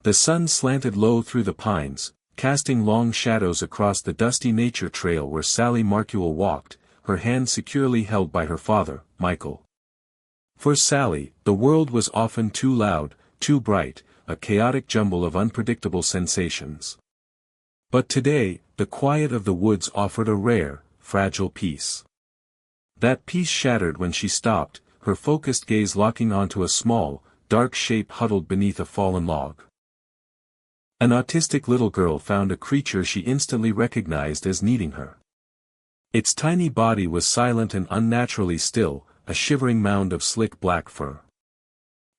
The sun slanted low through the pines, casting long shadows across the dusty nature trail where Sally Marcuel walked, her hand securely held by her father, Michael. For Sally, the world was often too loud, too bright, a chaotic jumble of unpredictable sensations. But today, the quiet of the woods offered a rare, fragile peace. That peace shattered when she stopped, her focused gaze locking onto a small, dark shape huddled beneath a fallen log. An autistic little girl found a creature she instantly recognized as needing her. Its tiny body was silent and unnaturally still, a shivering mound of slick black fur.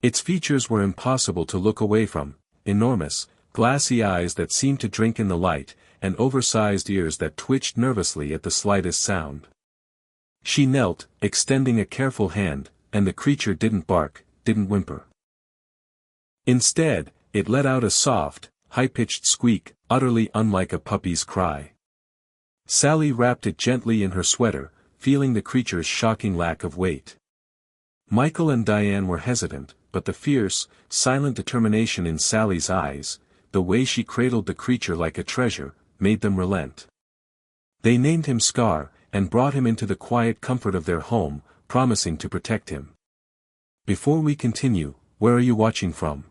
Its features were impossible to look away from: enormous, glassy eyes that seemed to drink in the light, and oversized ears that twitched nervously at the slightest sound. She knelt, extending a careful hand, and the creature didn't bark, didn't whimper. Instead, it let out a soft, high-pitched squeak, utterly unlike a puppy's cry. Sally wrapped it gently in her sweater, feeling the creature's shocking lack of weight. Michael and Diane were hesitant, but the fierce, silent determination in Sally's eyes, the way she cradled the creature like a treasure, made them relent. They named him Scar, and brought him into the quiet comfort of their home, promising to protect him. Before we continue, where are you watching from?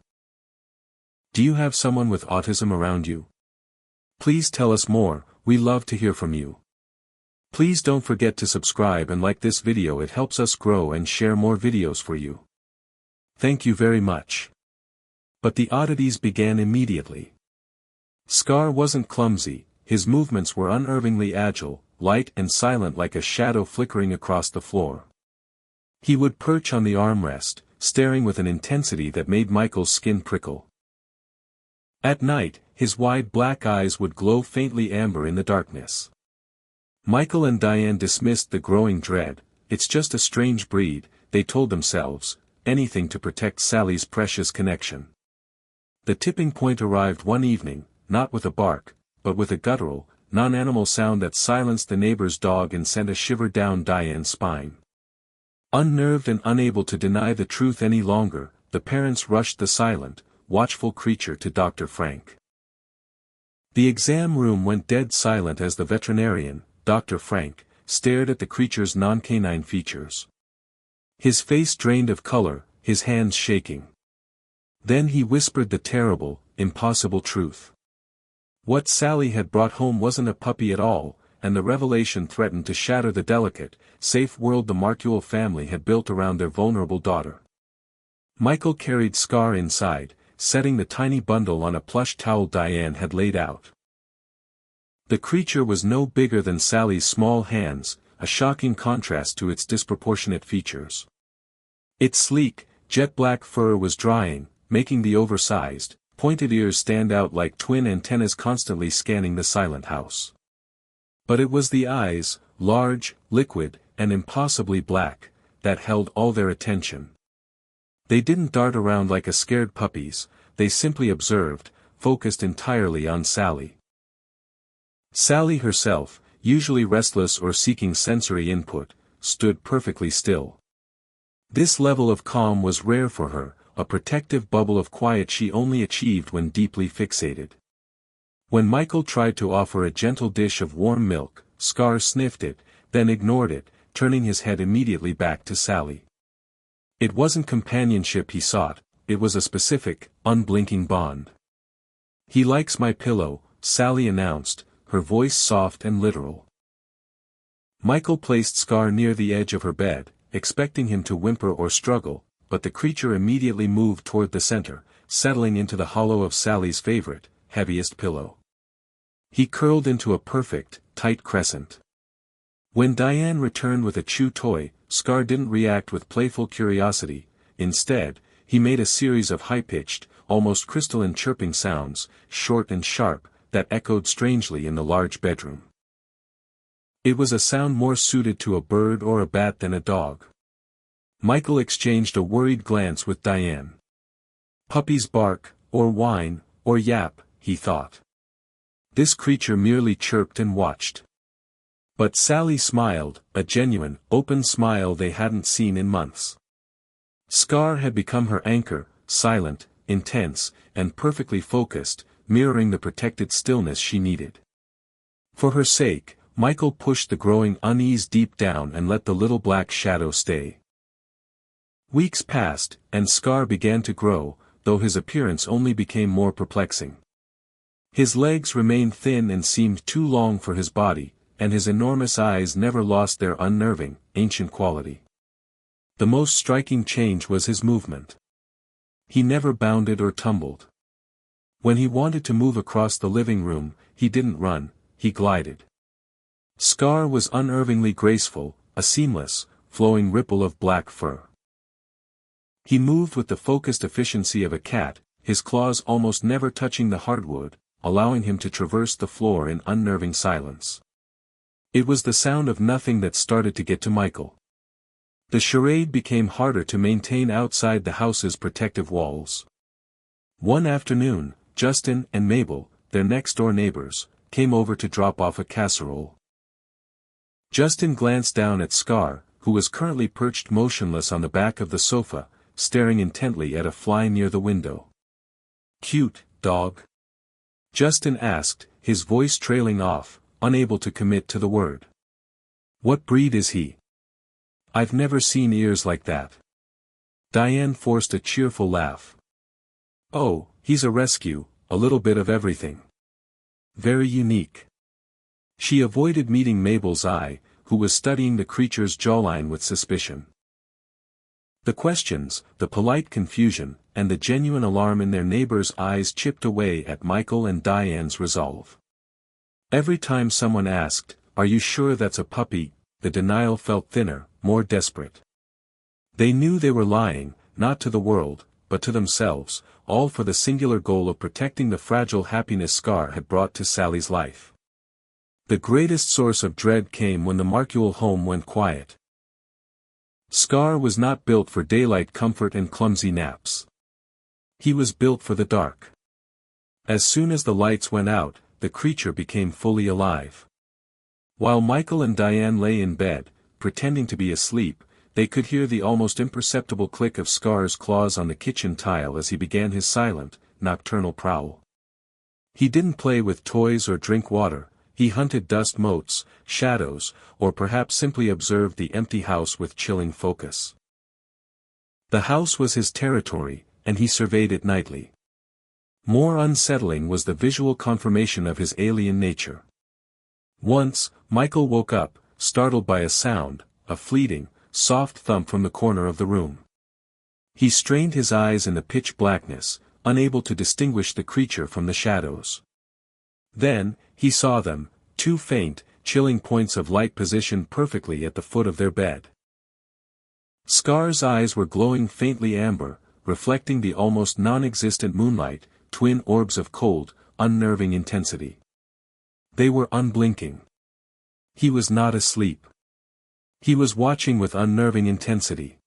Do you have someone with autism around you? Please tell us more, we love to hear from you. Please don't forget to subscribe and like this video, it helps us grow and share more videos for you. Thank you very much. But the oddities began immediately. Scar wasn't clumsy, his movements were unerringly agile, light and silent like a shadow flickering across the floor. He would perch on the armrest, staring with an intensity that made Michael's skin prickle. At night, his wide black eyes would glow faintly amber in the darkness. Michael and Diane dismissed the growing dread. It's just a strange breed, they told themselves, anything to protect Sally's precious connection. The tipping point arrived one evening, not with a bark, but with a guttural, non-animal sound that silenced the neighbor's dog and sent a shiver down Diane's spine. Unnerved and unable to deny the truth any longer, the parents rushed the silent, watchful creature to Dr. Frank. The exam room went dead silent as the veterinarian, Dr. Frank, stared at the creature's non-canine features. His face drained of color, his hands shaking. Then he whispered the terrible, impossible truth. What Sally had brought home wasn't a puppy at all, and the revelation threatened to shatter the delicate, safe world the Marcuel family had built around their vulnerable daughter. Michael carried Scar inside, setting the tiny bundle on a plush towel Diane had laid out. The creature was no bigger than Sally's small hands, a shocking contrast to its disproportionate features. Its sleek, jet-black fur was drying, making the oversized, pointed ears stand out like twin antennas constantly scanning the silent house. But it was the eyes, large, liquid, and impossibly black, that held all their attention. They didn't dart around like a scared puppy's, they simply observed, focused entirely on Sally. Sally herself, usually restless or seeking sensory input, stood perfectly still. This level of calm was rare for her, a protective bubble of quiet she only achieved when deeply fixated. When Michael tried to offer a gentle dish of warm milk, Scar sniffed it, then ignored it, turning his head immediately back to Sally. It wasn't companionship he sought, it was a specific, unblinking bond. "He likes my pillow," Sally announced, her voice soft and literal. Michael placed Scar near the edge of her bed, expecting him to whimper or struggle, but the creature immediately moved toward the center, settling into the hollow of Sally's favorite, heaviest pillow. He curled into a perfect, tight crescent. When Diane returned with a chew toy, Scar didn't react with playful curiosity. Instead, he made a series of high-pitched, almost crystalline chirping sounds, short and sharp, that echoed strangely in the large bedroom. It was a sound more suited to a bird or a bat than a dog. Michael exchanged a worried glance with Diane. Puppies bark, or whine, or yap, he thought. This creature merely chirped and watched. But Sally smiled, a genuine, open smile they hadn't seen in months. Scar had become her anchor, silent, intense, and perfectly focused, mirroring the protected stillness she needed. For her sake, Michael pushed the growing unease deep down and let the little black shadow stay. Weeks passed, and Scar began to grow, though his appearance only became more perplexing. His legs remained thin and seemed too long for his body, and his enormous eyes never lost their unnerving, ancient quality. The most striking change was his movement. He never bounded or tumbled. When he wanted to move across the living room, he didn't run, he glided. Scar was unnervingly graceful, a seamless, flowing ripple of black fur. He moved with the focused efficiency of a cat, his claws almost never touching the hardwood, allowing him to traverse the floor in unnerving silence. It was the sound of nothing that started to get to Michael. The charade became harder to maintain outside the house's protective walls. One afternoon, Justin and Mabel, their next-door neighbors, came over to drop off a casserole. Justin glanced down at Scar, who was currently perched motionless on the back of the sofa, staring intently at a fly near the window. "Cute, dog?" Justin asked, his voice trailing off, unable to commit to the word. "What breed is he?" "I've never seen ears like that." Diane forced a cheerful laugh. "Oh, he's a rescue, a little bit of everything. Very unique." She avoided meeting Mabel's eye, who was studying the creature's jawline with suspicion. The questions, the polite confusion, and the genuine alarm in their neighbors' eyes chipped away at Michael and Diane's resolve. Every time someone asked, "Are you sure that's a puppy?" the denial felt thinner, more desperate. They knew they were lying, not to the world, but to themselves, all for the singular goal of protecting the fragile happiness Scar had brought to Sally's life. The greatest source of dread came when the Marcuel home went quiet. Scar was not built for daylight comfort and clumsy naps. He was built for the dark. As soon as the lights went out, the creature became fully alive. While Michael and Diane lay in bed, pretending to be asleep, they could hear the almost imperceptible click of Scar's claws on the kitchen tile as he began his silent, nocturnal prowl. He didn't play with toys or drink water. He hunted dust motes, shadows, or perhaps simply observed the empty house with chilling focus. The house was his territory, and he surveyed it nightly. More unsettling was the visual confirmation of his alien nature. Once, Michael woke up, startled by a sound, a fleeting, soft thump from the corner of the room. He strained his eyes in the pitch blackness, unable to distinguish the creature from the shadows. Then, he saw them, two faint, chilling points of light positioned perfectly at the foot of their bed. Scar's eyes were glowing faintly amber, reflecting the almost non-existent moonlight, twin orbs of cold, unnerving intensity. They were unblinking. He was not asleep. He was watching with unnerving intensity.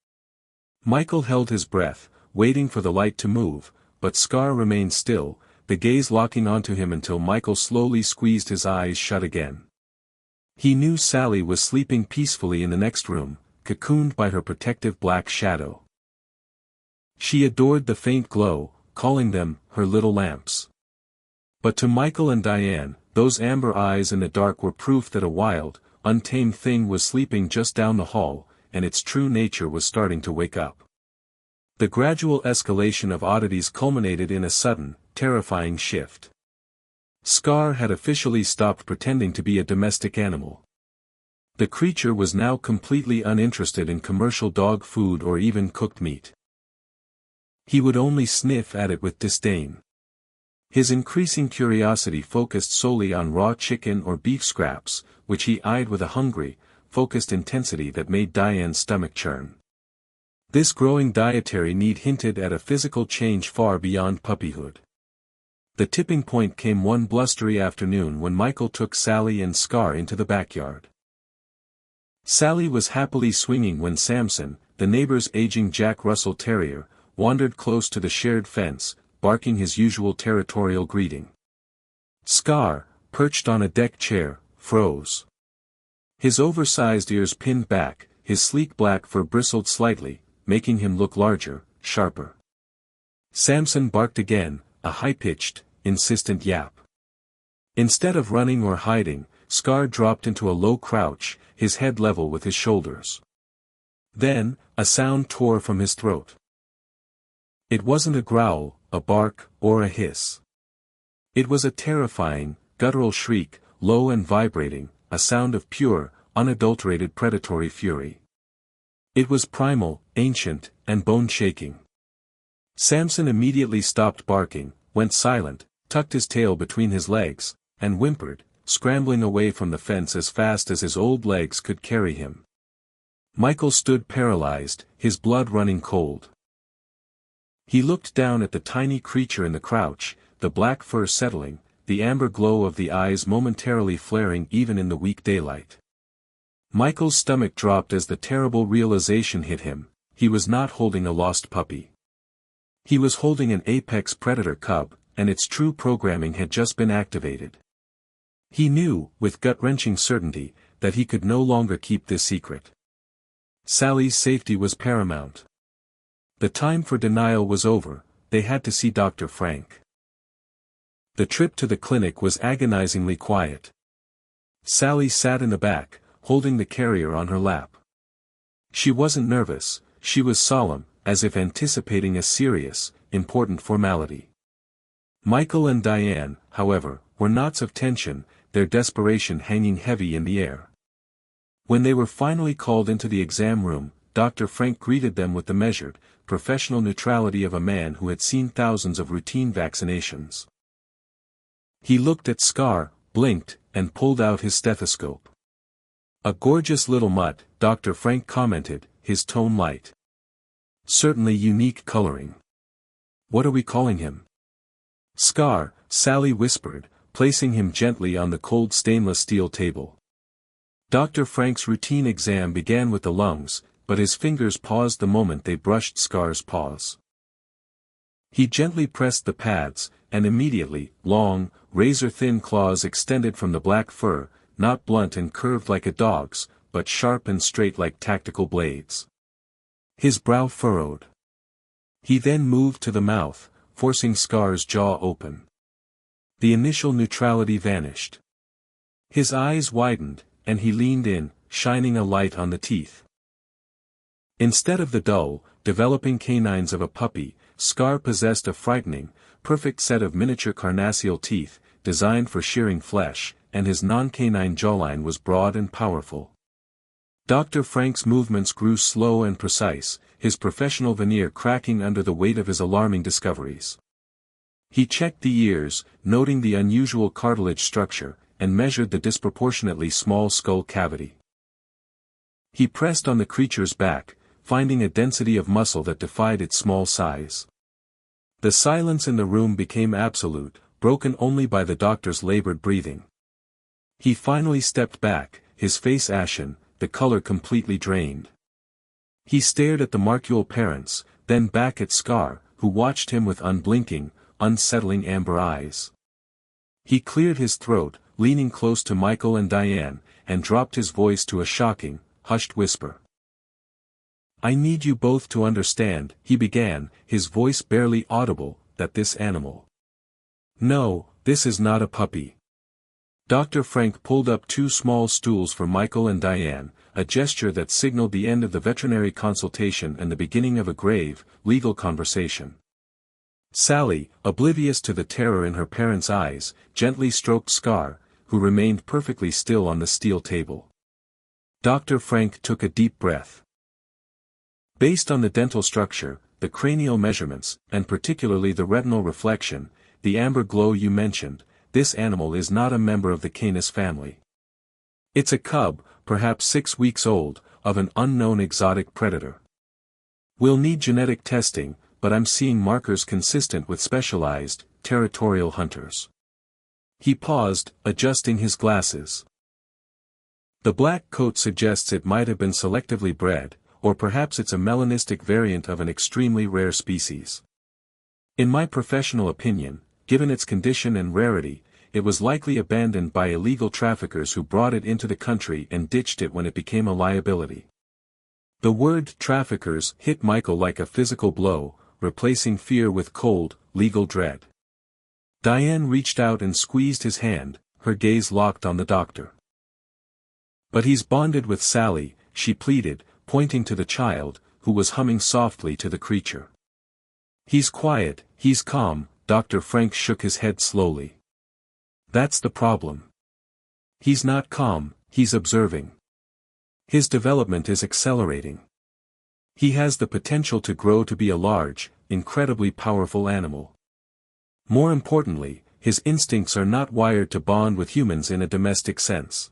Michael held his breath, waiting for the light to move, but Scar remained still, the gaze locking onto him until Michael slowly squeezed his eyes shut again. He knew Sally was sleeping peacefully in the next room, cocooned by her protective black shadow. She adored the faint glow, calling them her little lamps. But to Michael and Diane, those amber eyes in the dark were proof that a wild, untamed thing was sleeping just down the hall, and its true nature was starting to wake up. The gradual escalation of oddities culminated in a sudden, terrifying shift. Scar had officially stopped pretending to be a domestic animal. The creature was now completely uninterested in commercial dog food or even cooked meat. He would only sniff at it with disdain. His increasing curiosity focused solely on raw chicken or beef scraps, which he eyed with a hungry, focused intensity that made Diane's stomach churn. This growing dietary need hinted at a physical change far beyond puppyhood. The tipping point came one blustery afternoon when Michael took Sally and Scar into the backyard. Sally was happily swinging when Samson, the neighbor's aging Jack Russell Terrier, wandered close to the shared fence, barking his usual territorial greeting. Scar, perched on a deck chair, froze. His oversized ears pinned back, his sleek black fur bristled slightly, making him look larger, sharper. Samson barked again, a high-pitched, insistent yap. Instead of running or hiding, Scar dropped into a low crouch, his head level with his shoulders. Then, a sound tore from his throat. It wasn't a growl, a bark, or a hiss. It was a terrifying, guttural shriek, low and vibrating, a sound of pure, unadulterated predatory fury. It was primal, ancient, and bone-shaking. Samson immediately stopped barking, went silent, tucked his tail between his legs, and whimpered, scrambling away from the fence as fast as his old legs could carry him. Michael stood paralyzed, his blood running cold. He looked down at the tiny creature in the crouch, the black fur settling, the amber glow of the eyes momentarily flaring even in the weak daylight. Michael's stomach dropped as the terrible realization hit him, he was not holding a lost puppy. He was holding an apex predator cub, and its true programming had just been activated. He knew, with gut-wrenching certainty, that he could no longer keep this secret. Sally's safety was paramount. The time for denial was over, they had to see Dr. Frank. The trip to the clinic was agonizingly quiet. Sally sat in the back, holding the carrier on her lap. She wasn't nervous, she was solemn, as if anticipating a serious, important formality. Michael and Diane, however, were knots of tension, their desperation hanging heavy in the air. When they were finally called into the exam room, Dr. Frank greeted them with the measured, professional neutrality of a man who had seen thousands of routine vaccinations. He looked at Scar, blinked, and pulled out his stethoscope. "A gorgeous little mutt," Dr. Frank commented, his tone light. "Certainly unique coloring. What are we calling him?" "Scar," Sally whispered, placing him gently on the cold stainless steel table. Dr. Frank's routine exam began with the lungs, but his fingers paused the moment they brushed Scar's paws. He gently pressed the pads, and immediately, long, razor-thin claws extended from the black fur, not blunt and curved like a dog's, but sharp and straight like tactical blades. His brow furrowed. He then moved to the mouth, forcing Scar's jaw open. The initial neutrality vanished. His eyes widened, and he leaned in, shining a light on the teeth. Instead of the dull, developing canines of a puppy, Scar possessed a frightening, perfect set of miniature carnassial teeth, designed for shearing flesh, and his non-canine jawline was broad and powerful. Dr. Frank's movements grew slow and precise, his professional veneer cracking under the weight of his alarming discoveries. He checked the ears, noting the unusual cartilage structure, and measured the disproportionately small skull cavity. He pressed on the creature's back, finding a density of muscle that defied its small size. The silence in the room became absolute, broken only by the doctor's labored breathing. He finally stepped back, his face ashen, the color completely drained. He stared at the Marcual parents, then back at Scar, who watched him with unblinking, unsettling amber eyes. He cleared his throat, leaning close to Michael and Diane, and dropped his voice to a shocking, hushed whisper. "I need you both to understand," he began, his voice barely audible, "that this animal. No, this is not a puppy." Dr. Frank pulled up two small stools for Michael and Diane, a gesture that signaled the end of the veterinary consultation and the beginning of a grave, legal conversation. Sally, oblivious to the terror in her parents' eyes, gently stroked Scar, who remained perfectly still on the steel table. Dr. Frank took a deep breath. "Based on the dental structure, the cranial measurements, and particularly the retinal reflection, the amber glow you mentioned, this animal is not a member of the Canis family. It's a cub, perhaps 6 weeks old, of an unknown exotic predator. We'll need genetic testing, but I'm seeing markers consistent with specialized, territorial hunters." He paused, adjusting his glasses. "The black coat suggests it might have been selectively bred, or perhaps it's a melanistic variant of an extremely rare species. In my professional opinion, given its condition and rarity, it was likely abandoned by illegal traffickers who brought it into the country and ditched it when it became a liability." The word "traffickers" hit Michael like a physical blow, replacing fear with cold, legal dread. Diane reached out and squeezed his hand, her gaze locked on the doctor. "But he's bonded with Sally," she pleaded, pointing to the child, who was humming softly to the creature. "He's quiet, he's calm," Dr. Frank shook his head slowly. "That's the problem. He's not calm, he's observing. His development is accelerating. He has the potential to grow to be a large, incredibly powerful animal. More importantly, his instincts are not wired to bond with humans in a domestic sense.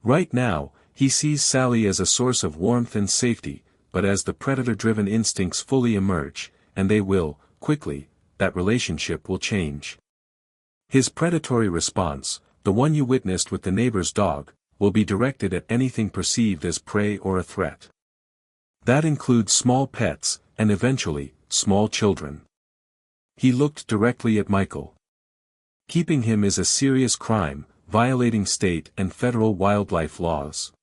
Right now, he sees Sally as a source of warmth and safety, but as the predator-driven instincts fully emerge, and they will, quickly, that relationship will change. His predatory response, the one you witnessed with the neighbor's dog, will be directed at anything perceived as prey or a threat. That includes small pets, and eventually, small children." He looked directly at Michael. "Keeping him is a serious crime, violating state and federal wildlife laws.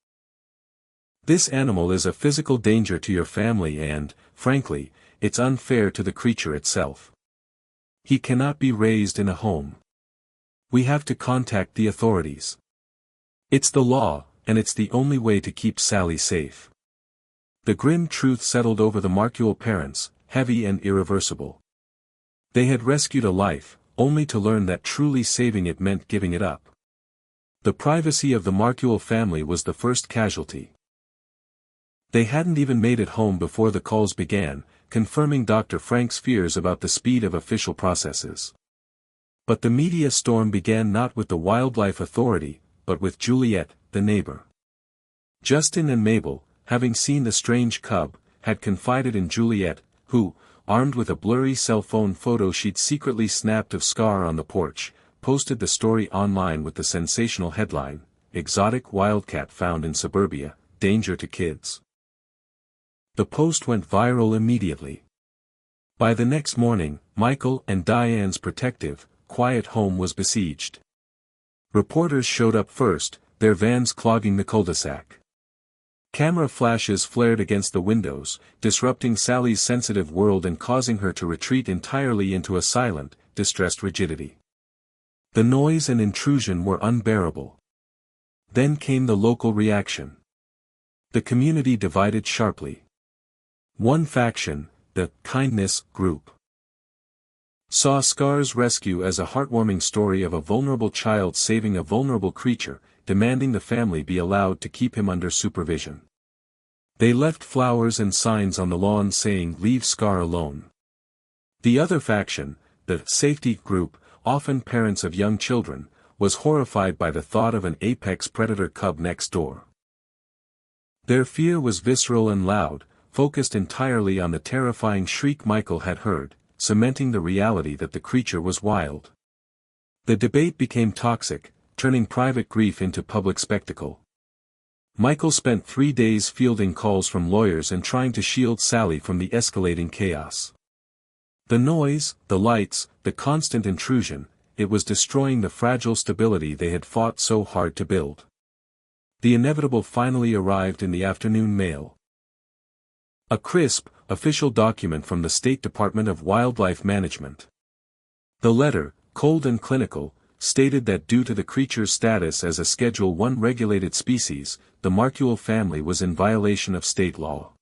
This animal is a physical danger to your family and, frankly, it's unfair to the creature itself. He cannot be raised in a home. We have to contact the authorities. It's the law, and it's the only way to keep Sally safe." The grim truth settled over the Marcuel parents, heavy and irreversible. They had rescued a life, only to learn that truly saving it meant giving it up. The privacy of the Marcuel family was the first casualty. They hadn't even made it home before the calls began, confirming Dr. Frank's fears about the speed of official processes. But the media storm began not with the Wildlife Authority, but with Juliet, the neighbor. Justin and Mabel, having seen the strange cub, had confided in Juliet, who, armed with a blurry cell phone photo she'd secretly snapped of Scar on the porch, posted the story online with the sensational headline, "Exotic Wildcat Found in Suburbia, Danger to Kids." The post went viral immediately. By the next morning, Michael and Diane's protective, quiet home was besieged. Reporters showed up first, their vans clogging the cul-de-sac. Camera flashes flared against the windows, disrupting Sally's sensitive world and causing her to retreat entirely into a silent, distressed rigidity. The noise and intrusion were unbearable. Then came the local reaction. The community divided sharply. One faction, the kindness group, saw Scar's rescue as a heartwarming story of a vulnerable child saving a vulnerable creature, demanding the family be allowed to keep him under supervision. They left flowers and signs on the lawn saying "Leave Scar alone." The other faction, the safety group, often parents of young children, was horrified by the thought of an apex predator cub next door. Their fear was visceral and loud, focused entirely on the terrifying shriek Michael had heard, cementing the reality that the creature was wild. The debate became toxic, turning private grief into public spectacle. Michael spent 3 days fielding calls from lawyers and trying to shield Sally from the escalating chaos. The noise, the lights, the constant intrusion, it was destroying the fragile stability they had fought so hard to build. The inevitable finally arrived in the afternoon mail. A crisp, official document from the State Department of Wildlife Management. The letter, cold and clinical, stated that due to the creature's status as a Schedule I regulated species, the Marcuel family was in violation of state law.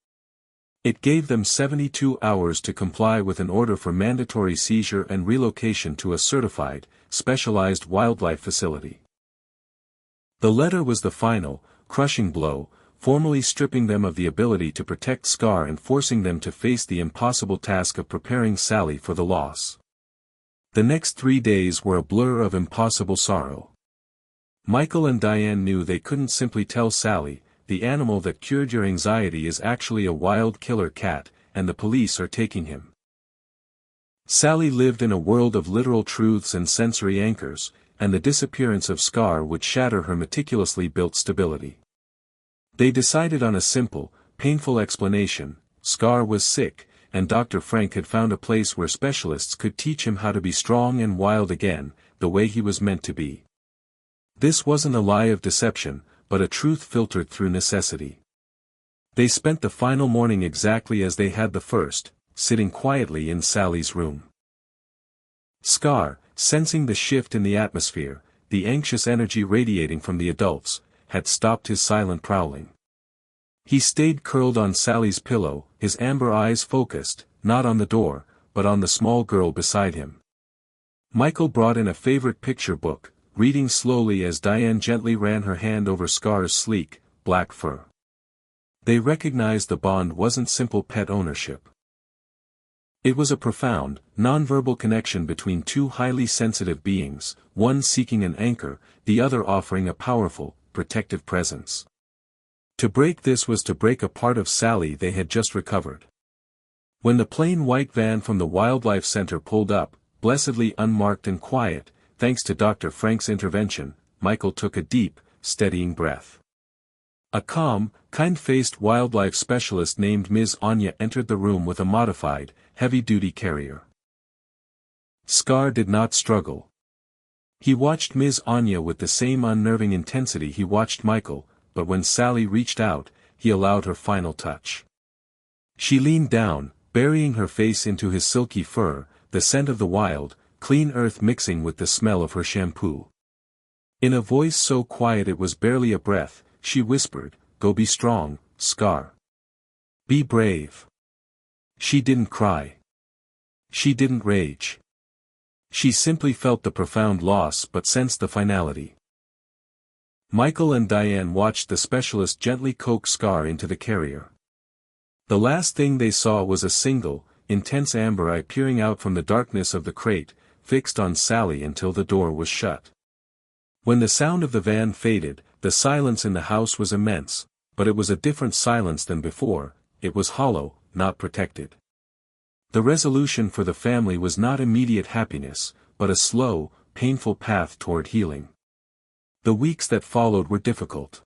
It gave them 72 hours to comply with an order for mandatory seizure and relocation to a certified, specialized wildlife facility. The letter was the final, crushing blow, formally stripping them of the ability to protect Scar and forcing them to face the impossible task of preparing Sally for the loss. The next 3 days were a blur of impossible sorrow. Michael and Diane knew they couldn't simply tell Sally, "The animal that cured your anxiety is actually a wild killer cat, and the police are taking him." Sally lived in a world of literal truths and sensory anchors, and the disappearance of Scar would shatter her meticulously built stability. They decided on a simple, painful explanation: Scar was sick, and Dr. Frank had found a place where specialists could teach him how to be strong and wild again, the way he was meant to be. This wasn't a lie of deception, but a truth filtered through necessity. They spent the final morning exactly as they had the first, sitting quietly in Sally's room. Scar, sensing the shift in the atmosphere, the anxious energy radiating from the adults, had stopped his silent prowling. He stayed curled on Sally's pillow, his amber eyes focused, not on the door, but on the small girl beside him. Michael brought in a favorite picture book, reading slowly as Diane gently ran her hand over Scar's sleek, black fur. They recognized the bond wasn't simple pet ownership. It was a profound, nonverbal connection between two highly sensitive beings, one seeking an anchor, the other offering a powerful, protective presence. To break this was to break a part of Sally they had just recovered. When the plain white van from the Wildlife Center pulled up, blessedly unmarked and quiet, thanks to Dr. Frank's intervention, Michael took a deep, steadying breath. A calm, kind-faced wildlife specialist named Ms. Anya entered the room with a modified, heavy-duty carrier. Scar did not struggle. He watched Ms. Anya with the same unnerving intensity he watched Michael, but when Sally reached out, he allowed her final touch. She leaned down, burying her face into his silky fur, the scent of the wild, clean earth mixing with the smell of her shampoo. In a voice so quiet it was barely a breath, she whispered, "Go be strong, Scar. Be brave." She didn't cry. She didn't rage. She simply felt the profound loss but sensed the finality. Michael and Diane watched the specialist gently coax Scar into the carrier. The last thing they saw was a single, intense amber eye peering out from the darkness of the crate, fixed on Sally until the door was shut. When the sound of the van faded, the silence in the house was immense, but it was a different silence than before. It was hollow, not protected. The resolution for the family was not immediate happiness, but a slow, painful path toward healing. The weeks that followed were difficult.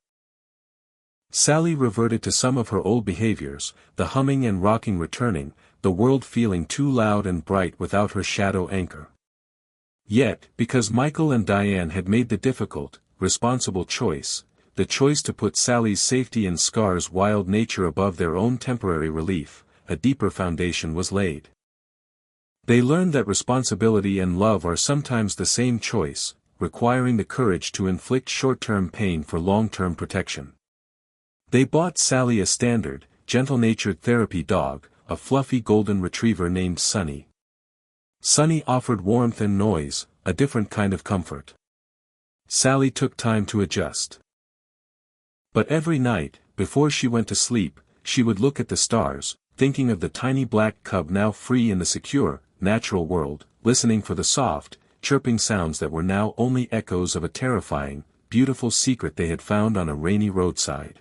Sally reverted to some of her old behaviors, the humming and rocking returning, the world feeling too loud and bright without her shadow anchor. Yet, because Michael and Diane had made the difficult, responsible choice, the choice to put Sally's safety and Scar's wild nature above their own temporary relief, a deeper foundation was laid. They learned that responsibility and love are sometimes the same choice, requiring the courage to inflict short-term pain for long-term protection. They bought Sally a standard, gentle-natured therapy dog, a fluffy golden retriever named Sunny. Sunny offered warmth and noise, a different kind of comfort. Sally took time to adjust. But every night, before she went to sleep, she would look at the stars, thinking of the tiny black cub now free in the secure, natural world, listening for the soft, chirping sounds that were now only echoes of a terrifying, beautiful secret they had found on a rainy roadside.